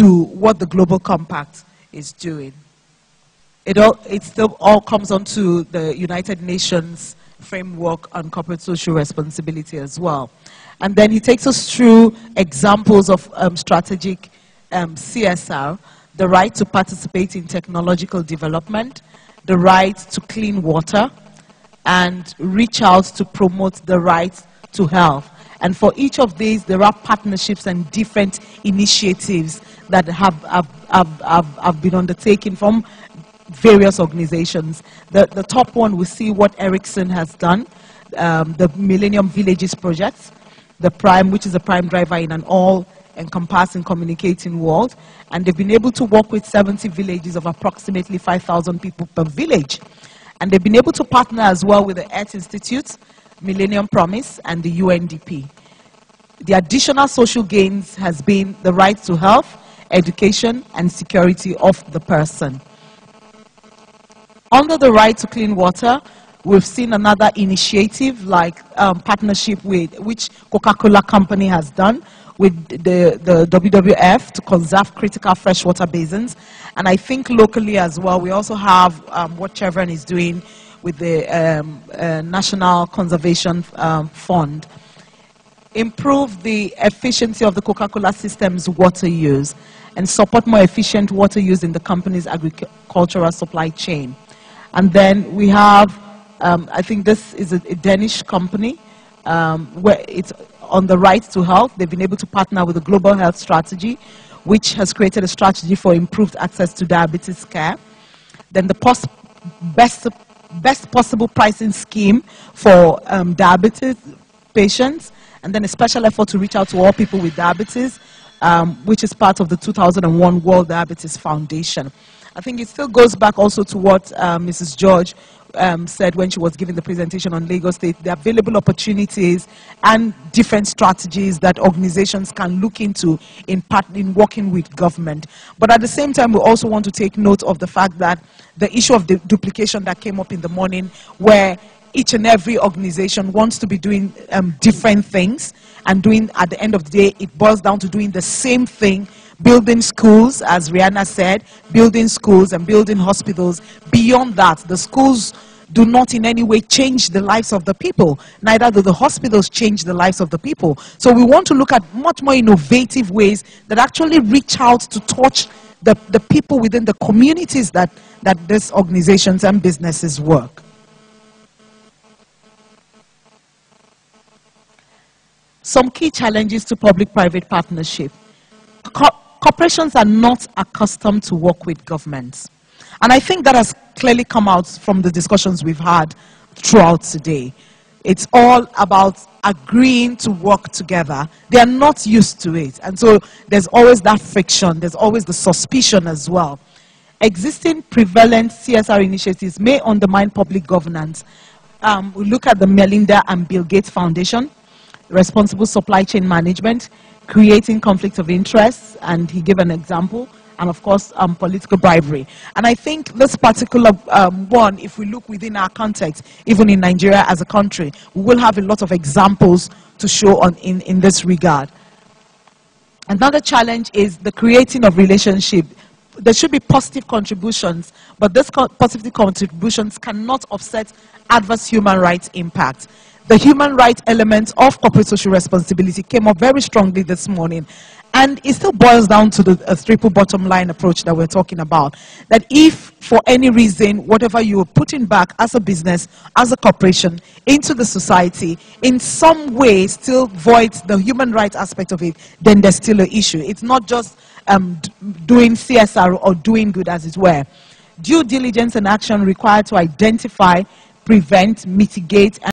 to what the Global Compact is doing. It still all comes onto the United Nations framework on corporate social responsibility as well. And then he takes us through examples of strategic CSR, the right to participate in technological development, the right to clean water, and reach out to promote the right to health. And for each of these, there are partnerships and different initiatives that have been undertaken from various organizations. The top one, we see what Ericsson has done, the Millennium Villages Project, the Prime, which is a prime driver in an all-encompassing communicating world. And they've been able to work with 70 villages of approximately 5,000 people per village. And they've been able to partner as well with the Earth Institute, Millennium Promise, and the UNDP. The additional social gains has been the right to health, education, and security of the person. Under the right to clean water, we've seen another initiative like partnership with which Coca-Cola company has done with the WWF to conserve critical freshwater basins. And I think locally as well, we also have what Chevron is doing with the National Conservation Fund. Improve the efficiency of the Coca-Cola system's water use and support more efficient water use in the company's agricultural supply chain. And then we have, I think this is a Danish company, where it's on the right to health. They've been able to partner with the Global Health Strategy, which has created a strategy for improved access to diabetes care. Then the best possible pricing scheme for diabetes patients, and then a special effort to reach out to all people with diabetes, which is part of the 2001 World Diabetes Foundation. I think it still goes back also to what Mrs. George said when she was giving the presentation on Lagos State, the available opportunities and different strategies that organizations can look into in working with government. But at the same time, we also want to take note of the fact that the issue of the duplication that came up in the morning, where each and every organization wants to be doing different things, and doing, at the end of the day, it boils down to doing the same thing, building schools, as Rihanna said, building schools and building hospitals. Beyond that, the schools do not in any way change the lives of the people, neither do the hospitals change the lives of the people. So we want to look at much more innovative ways that actually reach out to touch the people within the communities that these organizations and businesses work. Some key challenges to public-private partnership. Corporations are not accustomed to work with governments. And I think that has clearly come out from the discussions we've had throughout today. It's all about agreeing to work together. They are not used to it. And so there's always that friction. There's always the suspicion as well. Existing prevalent CSR initiatives may undermine public governance. We look at the Melinda and Bill Gates Foundation, responsible supply chain management, creating conflict of interest, and he gave an example, and of course political bribery. And I think this particular one, if we look within our context, even in Nigeria as a country, we will have a lot of examples to show in this regard. Another challenge is the creating of relationship. There should be positive contributions, but these positive contributions cannot offset adverse human rights impact. The human rights element of corporate social responsibility came up very strongly this morning. And it still boils down to the triple bottom line approach that we're talking about. That if, for any reason, whatever you're putting back as a business, as a corporation, into the society, in some way still voids the human rights aspect of it, then there's still an issue. It's not just doing CSR or doing good, as it were. Due diligence and action required to identify, prevent, mitigate, and